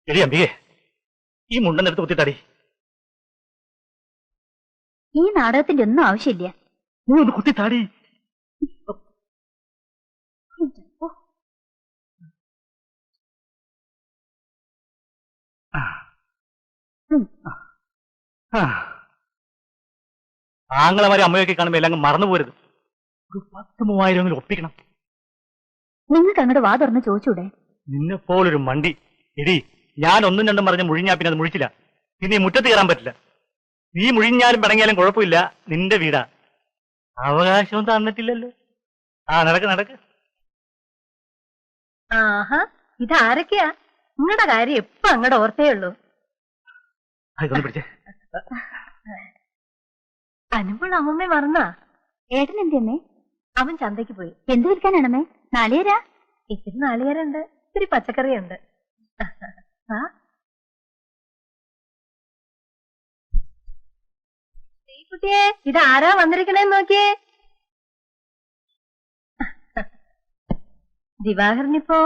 എടി അമ്പികേ, ഈ മുണ്ടെന്നെടുത്ത് കുത്തിത്താടി. ഈ നാടകത്തിന്റെ ഒന്നും ആവശ്യമില്ല. നീ ഒന്ന് കുത്തിത്താടി. ആങ്ങളമാരെ അമ്മയൊക്കെ കാണുമ്പോ എല്ലാം മറന്നു പോരുത്. 10,000 ഒപ്പിക്കണം. നിങ്ങൾക്ക് അങ്ങോട്ട് വാ തുറന്ന് ചോദിച്ചൂടെ? നിന്നെപ്പോലൊരു മണ്ടി. എടി, ഞാൻ ഒന്നും രണ്ടും പറഞ്ഞ് മുഴിഞ്ഞാ പിന്നെ അത് മുഴിച്ചില്ല. പിന്നെ ഈ മുറ്റത്ത് കയറാൻ പറ്റില്ല. നീ മുഴിഞ്ഞാലും പിടങ്ങിയാലും കുഴപ്പമില്ല, നിന്റെ വീടാ. അവകാശവും തന്നിട്ടില്ലല്ലോ. നടക്ക് നടക്ക്. ആഹാ, ഇതാരൊക്കെയാ? നിങ്ങളുടെ കാര്യം എപ്പ അങ്ങോട്ട് ഓർത്തേ ഉള്ളൂ. ഇതൊന്ന് പിടിച്ചേ. അനുമ്പോൾ അമ്മമ്മേ മറന്നാ? ഏട്ടൻ എന്തിയമ്മേ? അവൻ ചന്തയ്ക്ക് പോയി. എന്ത് വിൽക്കാനാണമ്മേ? നാളികേരാ? ഇത്തിരി നാളികേരുണ്ട്, ഇത്തിരി പച്ചക്കറിയുണ്ട്. കുട്ടിയെ, ഇതാരാ വന്നിരിക്കണേന്ന് നോക്കിയേ. ദിവാകരനിപ്പോ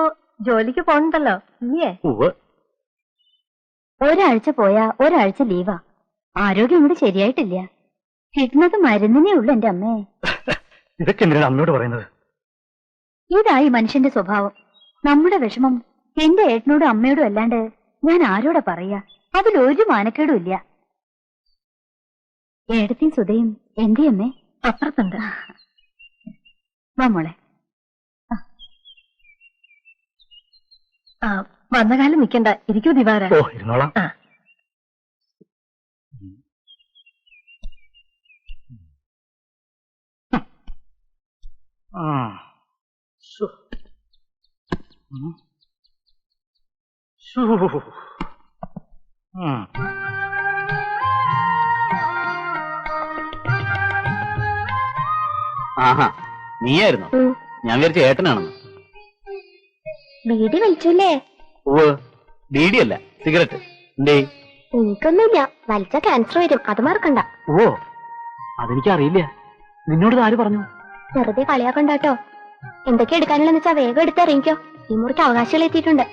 ജോലിക്ക് പോണ്ടല്ലോ ഇല്ലേ? ഒരാഴ്ച പോയാ ഒരാഴ്ച ലീവാ. ആരോഗ്യം ഇവിടെ ശരിയായിട്ടില്ല. കിട്ടുന്നത് മരുന്നിനേ ഉള്ളു എന്റെ അമ്മേ. ഇതൊക്കെ എന്തിനാണ് അമ്മയോട് പറയുന്നത്? ഇതായി മനുഷ്യന്റെ സ്വഭാവം. നമ്മുടെ വിഷമം എന്റെ ഏട്ടനോടും അമ്മയോടും അല്ലാണ്ട് ഞാൻ ആരോടാ പറയാ? അതിലൊരു മാനക്കേടും ഇല്ല. ഏടത്തിയും സുധയും എന്റെ അമ്മേ അപ്പുറത്തുണ്ട്. വാ മോളെ. വന്ന കാലം നിക്കണ്ട, ഇരിക്കൂ ദിവാര. ഇരുന്നോളാം. ആഹാ, നീയായിരുന്നോ? ഞാൻ വിചാരിച്ച ഏട്ടനാണെന്ന്. ബീഡി വലിച്ചല്ലേ? ബീഡിയല്ല, സിഗരറ്റ്. എന്തേ? എനിക്കൊന്നുമില്ല. വലിച്ച ക്യാൻസർ വരും, അത് മറക്കണ്ട. അതെനിക്കറിയില്ല. നിന്നോട് ആര് പറഞ്ഞു? വെറുതെ കളിയാക്കണ്ടാട്ടോ. എന്തൊക്കെ എടുക്കാനുള്ളതെന്ന് വെച്ചാ വേഗം എടുത്തറിയിക്കോ. ഈ മുറിക്ക് അവകാശികൾ എത്തിയിട്ടുണ്ട്.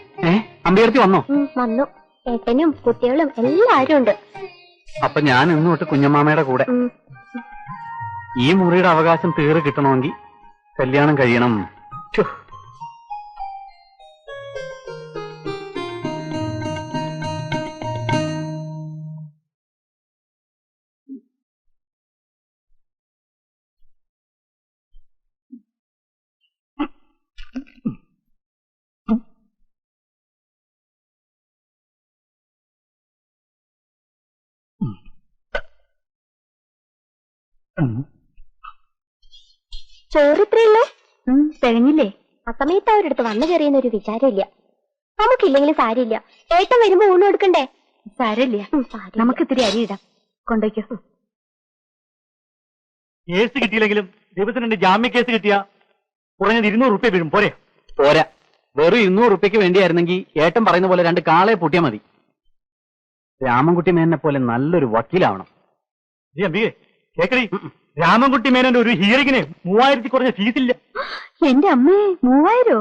അമ്പയർത്തി വന്നോ? വന്നു. ഏട്ടനും കുട്ടികളും എല്ലാരും ഉണ്ട്. അപ്പൊ ഞാൻ ഇന്ന് തൊട്ട് കുഞ്ഞമ്മാമയുടെ കൂടെ. ഈ മുറിയുടെ അവകാശം തീരെ കിട്ടണമെങ്കിൽ കല്യാണം കഴിയണം. ചോറിത്രയല്ലോ. തികഞ്ഞില്ലേ? ആ സമയത്ത് അവരെടുത്ത് വന്നു കയറിയെന്നൊരു വിചാരമില്ല. നമുക്കില്ലെങ്കിലും സാരിയില്ല. ഏട്ടൻ വരുമ്പോ ഊണ് കൊടുക്കണ്ടേ? സാരമില്ല, നമുക്ക് ഇത്തിരി അരിയിടാം. കൊണ്ടോയ്ക്കോ. കേസ് കിട്ടിയില്ലെങ്കിലും ദിവസം 2 ജാമ്യ കേസ് കിട്ടിയാ കുറഞ്ഞത് 200 റുപ്യ വീഴും. പോരെ? പോരാ. വെറും 200 റുപ്യക്ക് വേണ്ടിയായിരുന്നെങ്കിൽ ഏട്ടൻ പറയുന്ന പോലെ 2 കാളയെ പൂട്ടിയാ മതി. രാമൻകുട്ടി മേനനെ പോലെ നല്ലൊരു വക്കീലാവണം. കേക്കടി, രാമൻകുട്ടി മേനന്റെ ഒരു ഹിയറിങ്ങിന് 3000 കുറഞ്ഞ ഫീസില്ല. എന്റെ അമ്മേ, 3000?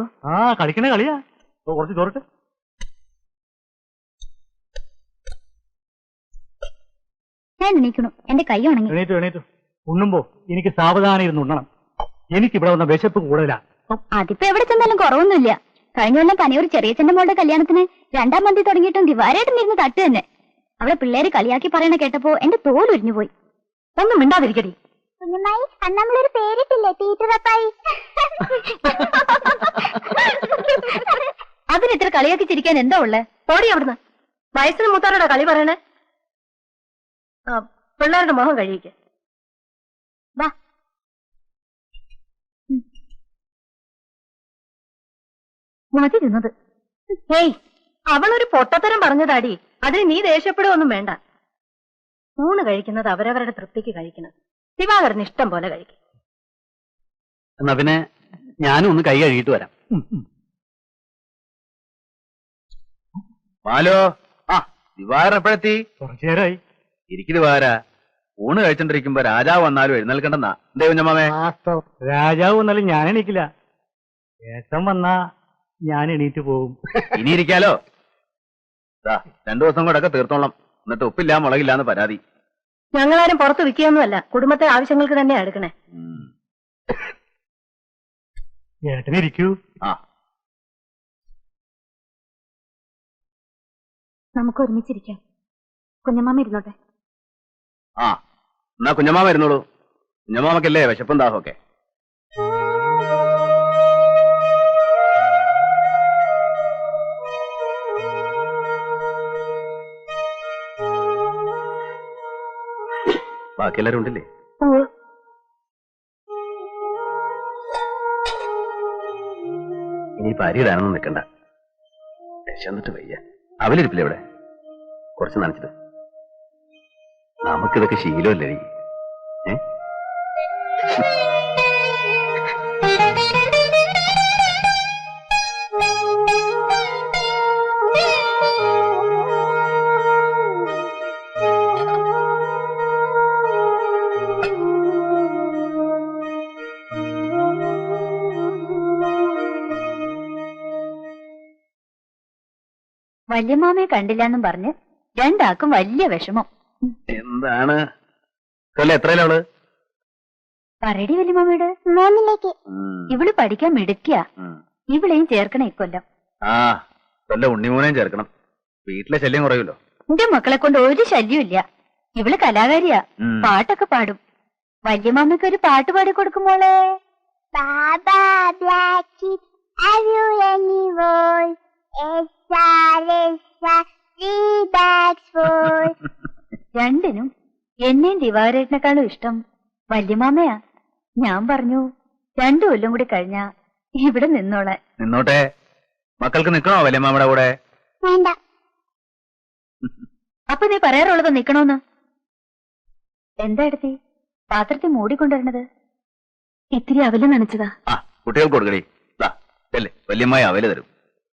കളിക്കണ കളിയാ. കുറച്ച് ചോറിട്ട്. ഞാൻ എണീക്കണു. എന്റെ കൈ ഉണങ്ങി. എണീറ്റു. ഉണ്ണുമ്പോ എനിക്ക് സാവധാനം ഇരുന്ന് ഉണ്ണണം. എനിക്കിവിടെ വന്ന വിശപ്പ് കൂടുതലാ. അതിപ്പോ എവിടെ ചെന്നാലും കുറവൊന്നുമില്ല. കഴിഞ്ഞ കൊല്ലം പനിയൂർ ചെറിയച്ഛന്റെ മോളുടെ കല്യാണത്തിന് 2ാം മന്തി തുടങ്ങിയിട്ടും ദിവാരായിട്ടും ഇരുന്ന് തട്ട് തന്നെ. അവിടെ പിള്ളേര് കളിയാക്കി പറയണ കേട്ടപ്പോ എന്റെ തോൽ ഉരിഞ്ഞു പോയി. ഒന്നും മിണ്ടാതിരിക്കടി. കുഞ്ഞമ്മായി, നമ്മളൊരു പേരിട്ടില്ലേ? ടീച്ചറപ്പായി. അതിന് ഇത്ര കളിയാക്കി ചിരിക്കാൻ എന്താ ഉള്ളേ? ഓടി അവിടുന്ന്. വയസ്സിന് മൂത്താരോടാ കളി പറയണേ? പിള്ളേരുടെ മുഖം കഴിയിക്ക. വാ. മതി തിന്നത്. ഹേയ്, അവളൊരു പൊട്ടത്തരം പറഞ്ഞതാടി. അതിന് നീ ദേഷ്യപ്പെടുകയൊന്നും വേണ്ട. ഊണ് കഴിക്കുന്നത് അവരവരുടെ തൃപ്തിക്ക് കഴിക്കണം. ദിവാകരന് ഇഷ്ടം പോലെ കഴിക്കും. എന്നാ പിന്നെ ഞാനും ഒന്ന് കൈ കഴുകിയിട്ട് വരാം. മാലോ, ദിവാകരൻ എപ്പോഴെത്തി? കുറച്ചു നേരമായി. ഇരിക്കു ദിവാകര. ഊണ് കഴിച്ചോണ്ടിരിക്കുമ്പോ രാജാവ് വന്നാലും എഴുന്നേൽക്കണ്ടെന്നാ. എന്തേ കുഞ്ഞമ്മാമേ? രാജാവ് വന്നാലും ഞാൻ എണീക്കില്ല. ഏട്ടൻ വന്നാ ഞാൻ എണീറ്റ് പോകും. ഇനി ഇരിക്കാലോ. 2 ദിവസം കൂടെ ഒക്കെ തീർത്തോളാം. എന്നിട്ട് ഉപ്പില്ല മുളകില്ലാന്ന് പരാതി. ഞങ്ങളാരും പുറത്ത് വിൽക്കുകയൊന്നുമല്ല, കുടുംബത്തെ ആവശ്യങ്ങൾക്ക് തന്നെയാ എടുക്കണേ. ഏട്ടനിരിക്കൂ. ആ നമുക്ക് ഒരുമിച്ചിരിക്കാം. കുഞ്ഞമ്മാമ ഇരുന്നോട്ടെ. ആ എന്നാ കുഞ്ഞമ്മാ വരുന്നോളൂ. കുഞ്ഞമ്മാമക്കല്ലേ വിശപ്പും ദാഹമൊക്കെ. ബാക്കി എല്ലാരും ഉണ്ടല്ലേ? ഇനിയിപ്പോ അരി ഇടാനൊന്നും നിൽക്കണ്ട. വിശന്നിട്ട് വയ്യ. അവലിരിപ്പില്ലേ ഇവിടെ? കുറച്ച് നനച്ചിട്ട്. നമുക്കിതൊക്കെ ശീലമല്ലേ? ഏ വല്യമ്മാമയെ കണ്ടില്ലെന്നും പറഞ്ഞ് രണ്ടാക്കും വലിയ വിഷമം. എന്താണ് കൊല്ല? എത്രയിലാ അവള്? പറയടി വല്യമ്മാമയോട്. 3ലേക്ക്. ഇവള് പഠിക്കാൻ മിടുക്കിയ. ഇവളെയും ചേർക്കണ ഇക്കൊല്ലം. ആ കൊല്ല ഉണ്ണിമൂനെയും ചേർക്കണം. വീട്ടിലെ ശല്യം കുറയുമല്ലോ. എന്റെ മക്കളെ കൊണ്ട് ഒരു ശല്യവും ഇല്ല. ഇവള് കലാകാരിയാ. പാട്ടൊക്കെ പാടും. വല്യമ്മാമയ്ക്ക് ഒരു പാട്ട് പാടി കൊടുക്കുമ്പോളെ. രണ്ടിനും എന്നെയും ദിവാരേട്ടനെക്കാളും ഇഷ്ടം വല്യമാമയാ. ഞാൻ പറഞ്ഞു 2 കൊല്ലം കൂടി കഴിഞ്ഞാ ഇവിടെ നിന്നോളെ. നിന്നോട്ടെ. മക്കൾക്ക് നിക്കണോ വല്യമ്മാമ്മയുടെ കൂടെ? വേണ്ട. അപ്പൊ നീ പറയാറുള്ളത് നിക്കണോന്ന്? എന്താ എടുത്തി പാത്രത്തിൽ മൂടിക്കൊണ്ടുവരണത്? ഇത്തിരി അവല് നനച്ചതാ. ആ കുട്ടികൾക്ക് കൊടുക്കടി. വല്യമ്മായ അവല് തരും.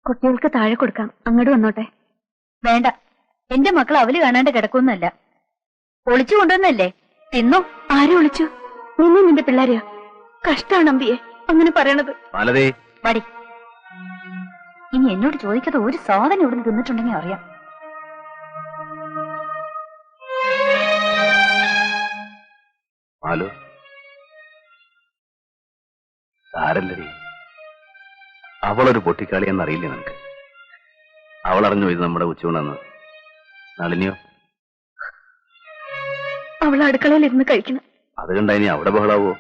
കുട്ടികൾക്ക് താഴെ കൊടുക്കാം. അങ്ങോട്ട് വന്നോട്ടെ. വേണ്ട, എന്റെ മക്കൾ അവല് കാണാണ്ട് കിടക്കൊന്നുമല്ല. ഒളിച്ചു കൊണ്ടുവന്നല്ലേ? തിന്നോ. ആരും ഒളിച്ചു? നിന്നെ നിന്റെ പിള്ളേരെയോ? കഷ്ടാണ് അമ്പിയെ അങ്ങനെ പറയണത്. പടി. ഇനി എന്നോട് ചോദിക്കാതെ ഒരു സാധനം ഇവിടെ തിന്നിട്ടുണ്ടെങ്കിൽ അറിയാം. സാരല്ലടി, അവളൊരു പൊട്ടിക്കാളി എന്നറിയില്ലേ നിനക്ക്? അവളറിഞ്ഞു ഇത് നമ്മുടെ ഉച്ചൂണെന്ന്. നളിനിയോ? അവൾ അടുക്കളയിൽ ഇരുന്ന് കഴിക്കണം. അത് കണ്ട ഇനി അവിടെ ബഹളാവോ?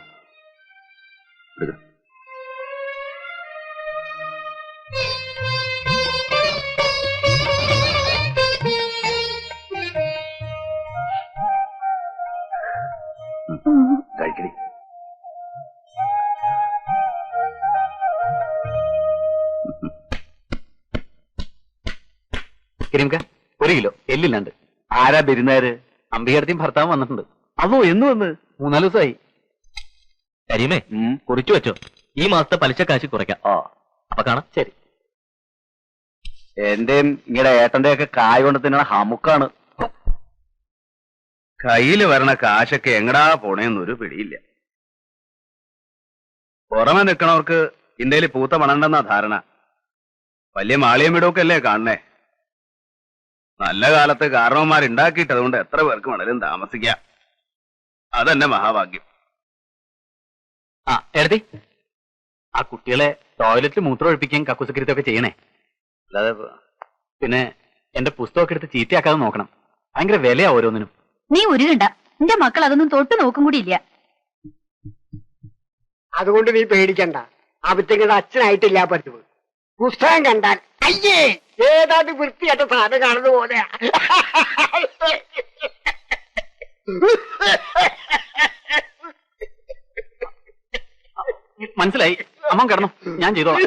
കഴിക്കടി. കരിമക്ക 1 കിലോ എല്ലില്ലാണ്ട്. ആരാ ബിരുന്നേര്? അമ്പികടത്തിയും ഭർത്താവ് വന്നിട്ടുണ്ട്. അതോ എന്ന് വന്ന്? 3-4 ദിവസമായി. കരിമേ കുറിച്ചു വെച്ചോ. ഈ മാസത്തെ പലിശ കാശ് കുറയ്ക്കാം. അപ്പൊ കാണാം. ശരി. എന്റെയും ഇങ്ങടെ ഏട്ടന്റെ ഒക്കെ കായ് കൊണ്ട് തിന്നണ ഹമുക്കാണ്. കയ്യില് വരണ കാശൊക്കെ എങ്ങടാ പോണേന്നൊരു പിടിയില്ല. പുറമെ നിൽക്കണവർക്ക് ഇന്ത്യയിൽ പൂത്ത പണണ്ടെന്നാ ധാരണ. വലിയ മാളിയം വീടൊക്കെ അല്ലേ കാണണേ. നല്ല കാലത്ത് കാരണവന്മാരുണ്ടാക്കിയിട്ട് അതുകൊണ്ട് എത്ര പേർക്ക് വേണേലും താമസിക്കാം. അതെന്നെ മഹാഭാഗ്യം. ആ എടുത്തി ആ കുട്ടികളെ ടോയ്ലറ്റിൽ മൂത്രം ഒഴിപ്പിക്കുകയും കക്കുസക്കരിത്തും ഒക്കെ ചെയ്യണേ. അല്ലാതെ പിന്നെ എന്റെ പുസ്തകമൊക്കെ എടുത്ത് ചീത്തയാക്കാതെ നോക്കണം. ഭയങ്കര വിലയാ ഓരോന്നിനും. നീ ഉരുകണ്ട. എന്റെ മക്കൾ അതൊന്നും തൊട്ട് നോക്കും കൂടി ഇല്ല. അതുകൊണ്ട് നീ പേടിക്കണ്ട. അവറ്റങ്ങളുടെ അച്ഛനായിട്ടില്ല പറ്റും. പുസ്തകം കണ്ടാൽ അയ്യേ ഏതാണ്ട് വൃത്തിയായിട്ട് സാധനം കാണുന്ന പോലെ. മനസ്സിലായി. അമ്മ കിടന്നു, ഞാൻ ചെയ്തോളാം.